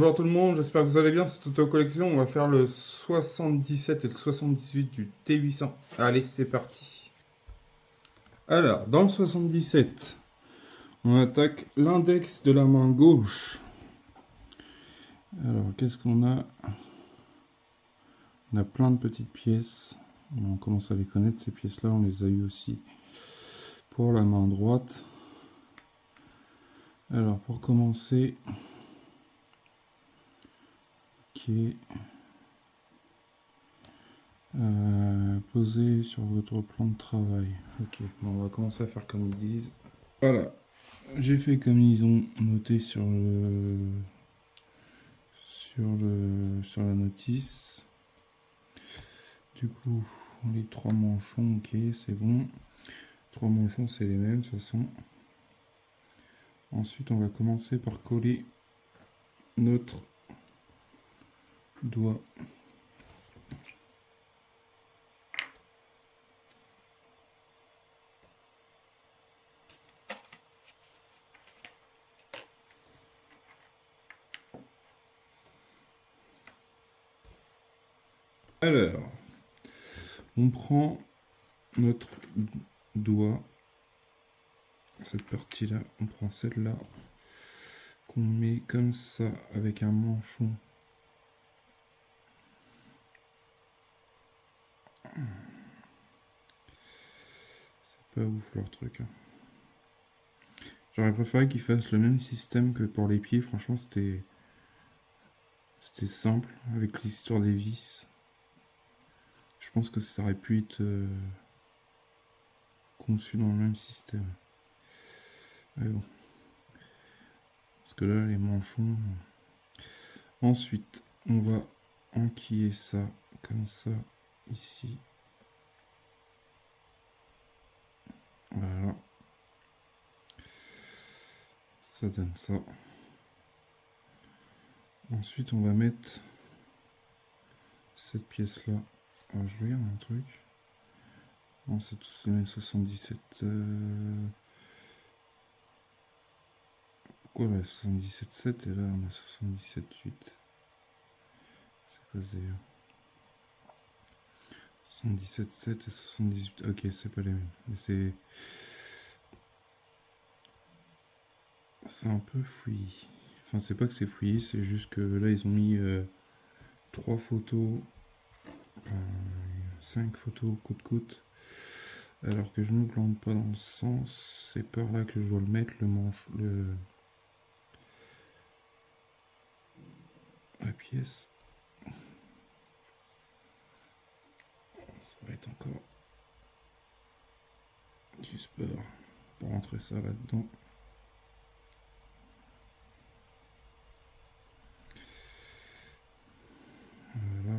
Bonjour tout le monde, j'espère que vous allez bien. Cette auto-collection, on va faire le 77 et le 78 du T800. Allez, c'est parti. Alors, dans le 77, on attaque l'index de la main gauche. Alors, qu'est-ce qu'on a? On a plein de petites pièces. On commence à les connaître, ces pièces-là. On les a eues aussi pour la main droite. Alors, pour commencer... Ok... posez sur votre plan de travail. Ok, bon, on va commencer à faire comme ils disent. Voilà, j'ai fait comme ils ont noté sur la notice. Du coup, les trois manchons, ok, c'est bon. Trois manchons, c'est les mêmes de toute façon. Ensuite, on va commencer par coller notre doigt. Alors, on prend notre doigt, cette partie-là, on prend celle-là, qu'on met comme ça avec un manchon. C'est pas ouf leur truc. Hein. J'aurais préféré qu'ils fassent le même système que pour les pieds. Franchement, c'était simple avec l'histoire des vis. Je pense que ça aurait pu être conçu dans le même système. Mais bon. Parce que là, les manchons... Ensuite, on va enquiller ça comme ça, ici. Voilà. Ça donne ça. Ensuite, on va mettre cette pièce-là. Alors, je regarde un truc. Non, c'est tous les 77. Pourquoi on a 77.7 et là on a 77.8? C'est quoi ça d'ailleurs? 77.7 et 78. Ok, c'est pas les mêmes. Mais c'est un peu fouillis. Enfin, c'est pas que c'est fouillis, c'est juste que là ils ont mis 3 photos, 5 photos côte-côte. Alors que je ne plante pas dans le sens, c'est par là que je dois le mettre, la pièce. Ça va être encore du sport pour rentrer ça là-dedans. Voilà.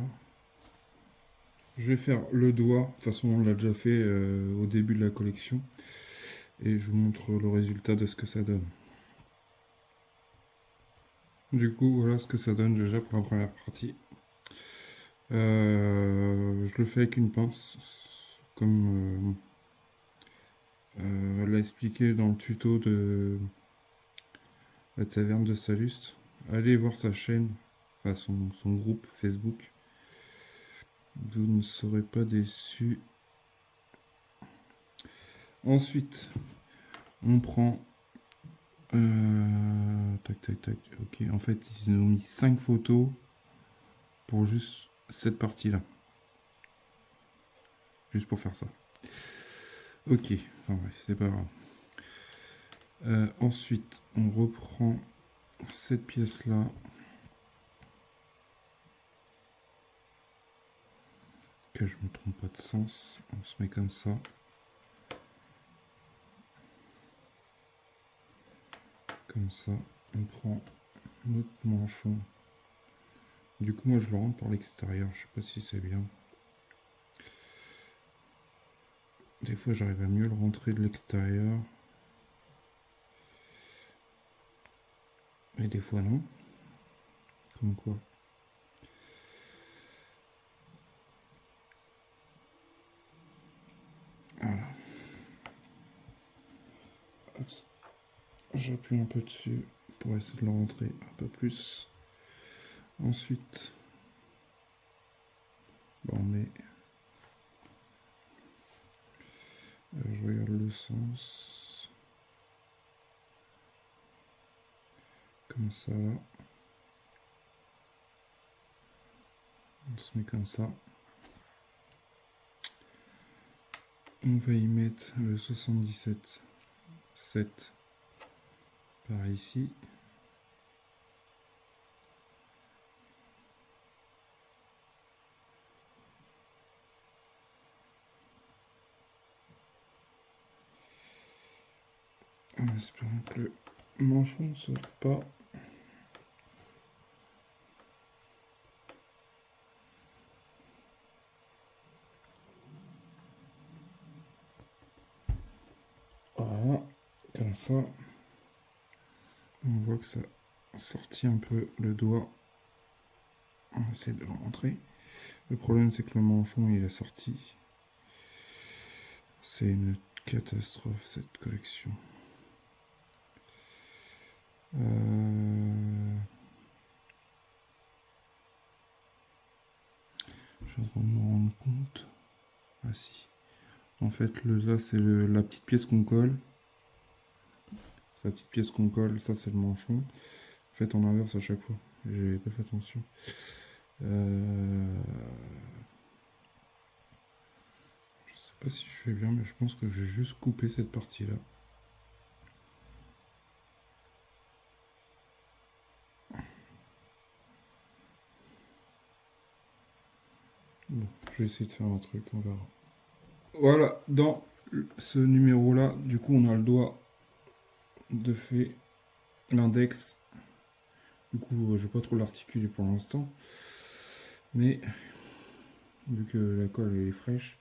Je vais faire le doigt. De toute façon, on l'a déjà fait au début de la collection. Et je vous montre le résultat de ce que ça donne. Du coup, voilà ce que ça donne déjà pour la première partie. Je le fais avec une pince, comme elle l'a expliqué dans le tuto de la taverne de Saluste. Allez voir sa chaîne, enfin son groupe Facebook. Vous ne serez pas déçus. Ensuite, on prend... tac, tac, tac. Ok, en fait, ils nous ont mis 5 photos pour juste cette partie-là. Juste pour faire ça. Ok, enfin bref, c'est pas grave. Ensuite, on reprend cette pièce-là. Que je me trompe pas de sens. On se met comme ça. Comme ça. On prend notre manchon. Du coup, moi, je le rentre par l'extérieur. Je sais pas si c'est bien. Des fois, j'arrive à mieux le rentrer de l'extérieur. Et des fois, non. Comme quoi. Voilà. J'appuie un peu dessus pour essayer de le rentrer un peu plus. Ensuite, on met... je regarde le sens. Comme ça, là. On se met comme ça. On va y mettre le 77, 7 par ici. En espérant que le manchon ne sort pas. Voilà, comme ça, on voit que ça a sorti un peu le doigt. On essaie de le rentrer. Le problème, c'est que le manchon, il est sorti. C'est une catastrophe, cette collection. Je suis en train de me rendre compte. Ah si. En fait, là, c'est la petite pièce qu'on colle. C'est la petite pièce qu'on colle. Ça, c'est le manchon. Faites en inverse à chaque fois. J'ai pas fait attention. Je sais pas si je fais bien, mais je pense que je vais juste couper cette partie-là. Bon, je vais essayer de faire un truc, on verra. Voilà, dans ce numéro-là, du coup, on a le doigt de fait, l'index. Du coup, je vais pas trop l'articuler pour l'instant. Mais, vu que la colle est fraîche.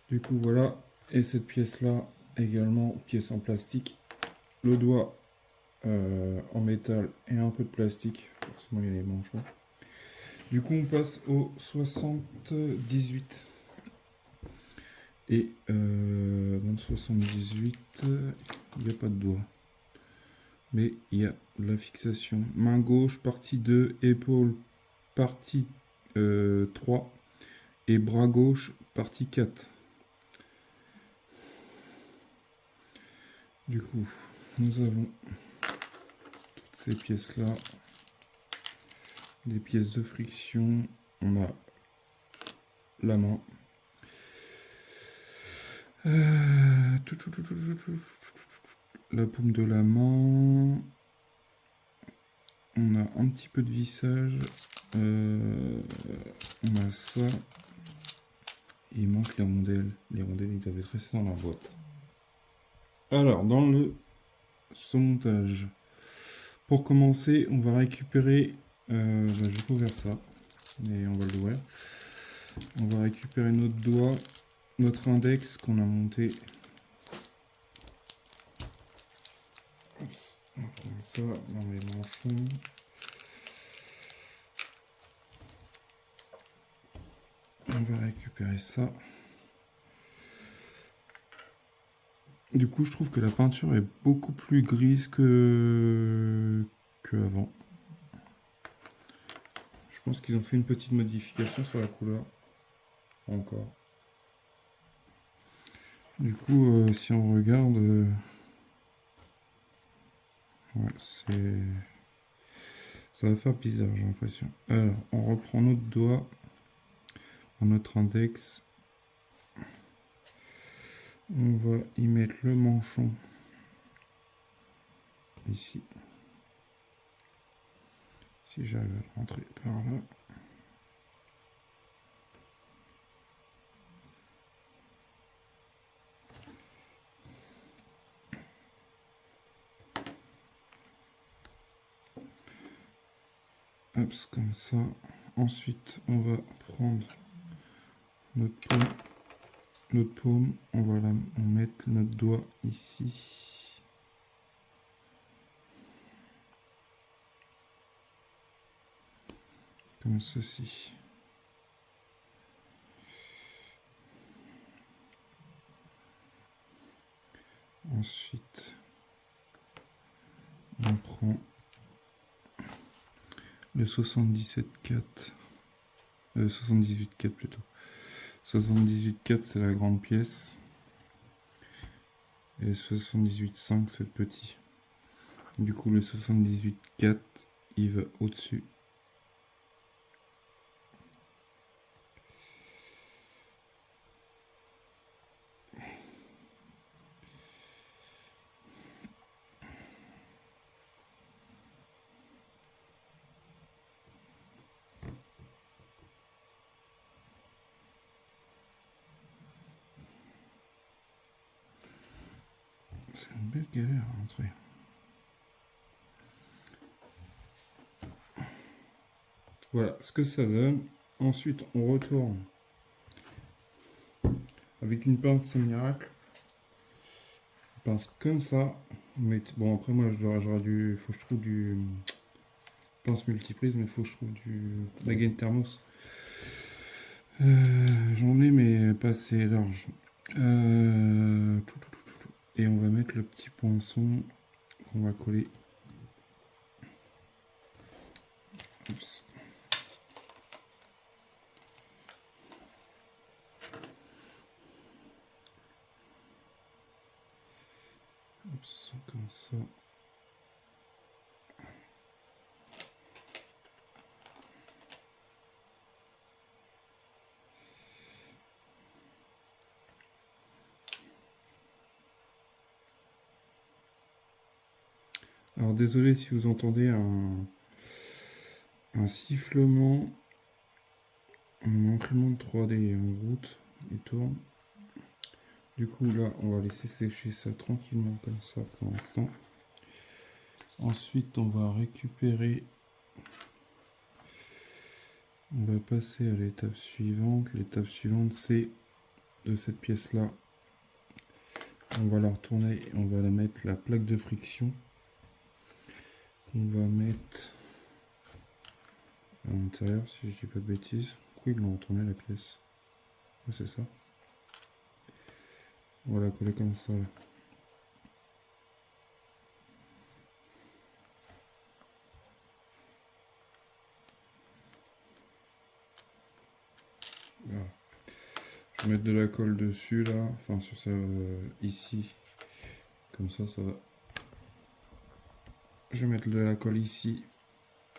Du coup, voilà. Et cette pièce-là, également, pièce en plastique. Le doigt en métal et un peu de plastique. Forcément, il y a les manchons. Du coup, on passe au 78. Et dans le 78, il n'y a pas de doigt. Mais il y a la fixation. Main gauche, partie 2, épaule, partie 3. Et bras gauche, partie 4. Du coup, nous avons toutes ces pièces-là. Des pièces de friction. On a la main. La paume de la main. On a un petit peu de vissage. On a ça. Et il manque les rondelles. Les rondelles, ils doivent être restées dans la boîte. Alors, dans le montage, pour commencer, on va récupérer... je vais pas ouvrir ça, mais on va l'ouvrir. On va récupérer notre doigt, notre index qu'on a monté. Oups, on va prendre ça dans les manchons. On va récupérer ça. Du coup, je trouve que la peinture est beaucoup plus grise que avant. Je pense qu'ils ont fait une petite modification sur la couleur. Encore. Du coup, si on regarde... ouais, c'est... ça va faire bizarre, j'ai l'impression. Alors, on reprend notre doigt, notre index. On va y mettre le manchon ici. Si j'arrive à le rentrer par là. Hop, comme ça. Ensuite, on va prendre notre paume. On va mettre notre doigt ici. Comme ceci. Ensuite, on prend Le 77,4. 78,4 plutôt. 78,4 c'est la grande pièce. Et 78,5 c'est le petit. Du coup le 78,4 il va au-dessus. C'est une belle galère à rentrer. Voilà ce que ça donne. Ensuite, on retourne avec une pince miracle. Une pince comme ça. Mais bon, après, moi, j'aurais dû. Faut que je trouve du. Pince multiprise, mais faut que je trouve la gaine thermos. J'en ai, mais pas assez large. Et on va mettre le petit poinçon qu'on va coller. Oups. Oups, comme ça. Alors désolé si vous entendez un sifflement, un imprimante 3D en route, il tourne. Du coup là on va laisser sécher ça tranquillement comme ça pour l'instant. Ensuite on va récupérer, on va passer à l'étape suivante. L'étape suivante c'est de cette pièce là. On va la retourner et on va la mettre la plaque de friction. On va mettre à l'intérieur si je dis pas de bêtises. Pourquoi ils l'ont retourné la pièce? Ouais, c'est ça. On va la coller comme ça. Voilà. Je vais mettre de la colle dessus là, enfin sur ça ici. Comme ça, ça va. Je vais mettre de la colle ici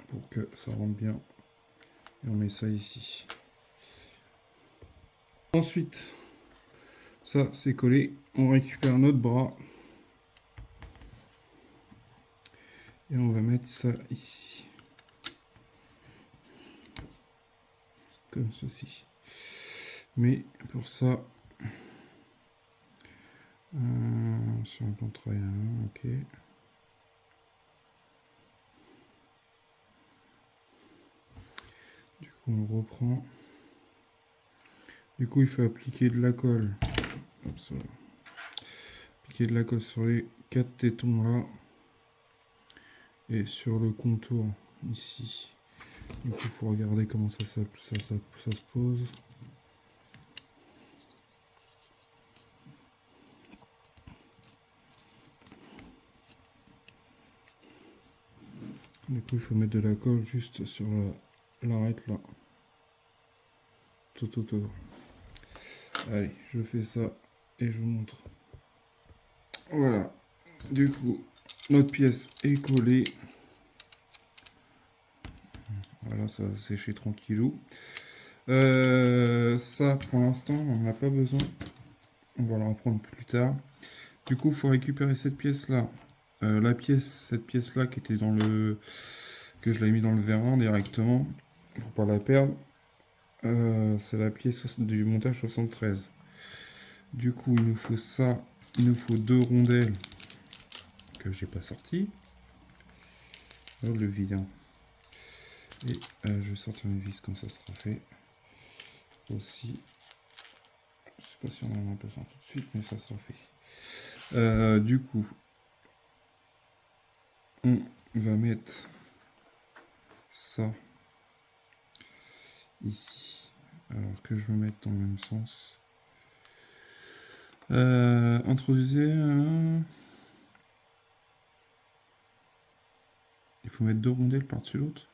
pour que ça rentre bien. Et on met ça ici. Ensuite, ça c'est collé. On récupère notre bras. Et on va mettre ça ici. Comme ceci. Mais pour ça, sur un plan de travail, ok. Du coup, on reprend. Du coup, il faut appliquer de la colle. Appliquer de la colle sur les 4 tétons là. Et sur le contour ici. Donc il faut regarder comment ça se pose. Du coup il faut mettre de la colle juste sur l'arête là. Tout autour. Allez, je fais ça et je vous montre. Voilà. Du coup, notre pièce est collée. Voilà, ça va sécher tranquillou. Ça, pour l'instant, on n'en a pas besoin. On va le reprendre plus tard. Du coup, il faut récupérer cette pièce-là. Cette pièce-là qui était dans le... que je l'ai mis dans le vérin directement, pour pas la perdre. C'est la pièce du montage 73. Du coup, il nous faut ça. Il nous faut 2 rondelles que j'ai pas sorties. Oh, le vilain. Et je vais sortir mes vis comme ça sera fait. Aussi. Je sais pas si on en a besoin tout de suite, mais ça sera fait. Du coup, on va mettre ça ici. Alors que je veux mettre dans le même sens. Introduisez il faut mettre 2 rondelles par-dessus l'autre.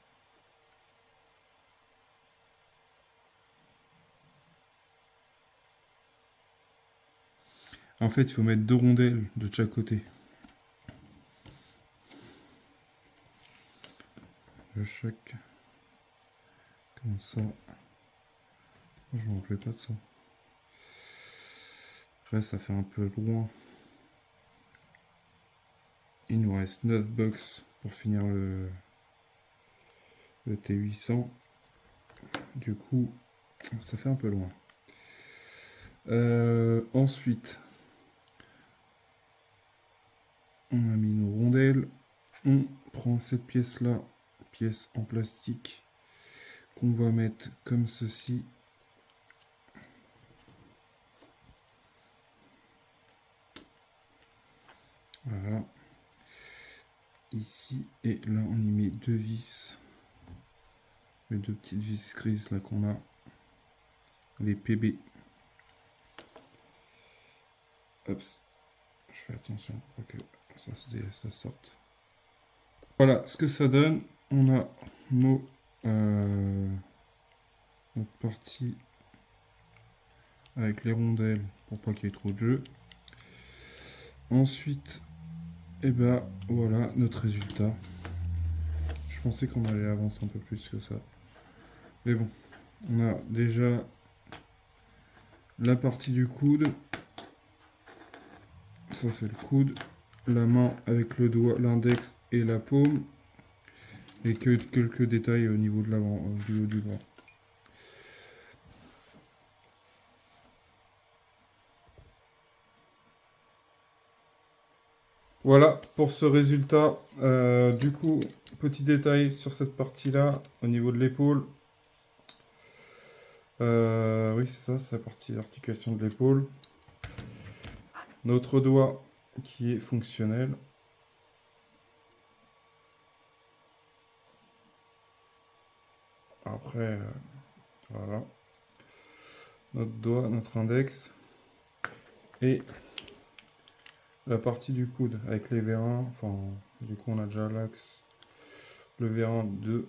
En fait, il faut mettre 2 rondelles de chaque côté. De chaque. Comme ça. Je m'en rappelais pas de ça. Après, ça fait un peu loin. Il nous reste 9 box pour finir le T800. Du coup, ça fait un peu loin. Ensuite, on a mis nos rondelles. On prend cette pièce-là, pièce en plastique, qu'on va mettre comme ceci. Voilà. Ici, et là, on y met 2 vis. Les 2 petites vis grises là qu'on a. Les PB. Hop. Je fais attention pour que ça sorte. Voilà ce que ça donne. On a notre partie avec les rondelles pour pas qu'il y ait trop de jeu. Ensuite, et ben voilà notre résultat. Je pensais qu'on allait avancer un peu plus que ça. Mais bon, on a déjà la partie du coude. Ça c'est le coude. La main avec le doigt, l'index et la paume. Et que quelques détails au niveau de l'avant, du haut du bras. Voilà pour ce résultat. Du coup, petit détail sur cette partie-là, au niveau de l'épaule. Oui, c'est ça, c'est la partie articulation de l'épaule. Notre doigt qui est fonctionnel. Après, voilà. Notre doigt, notre index. Et la partie du coude avec les vérins. Enfin, du coup, on a déjà l'axe, le vérin du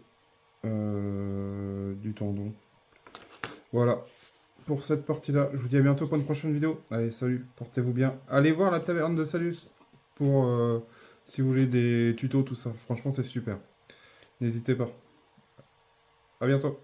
tendon. Voilà. Pour cette partie-là, je vous dis à bientôt pour une prochaine vidéo. Allez, salut, portez-vous bien. Allez voir la taverne de Salus pour si vous voulez des tutos, tout ça. Franchement, c'est super. N'hésitez pas. À bientôt.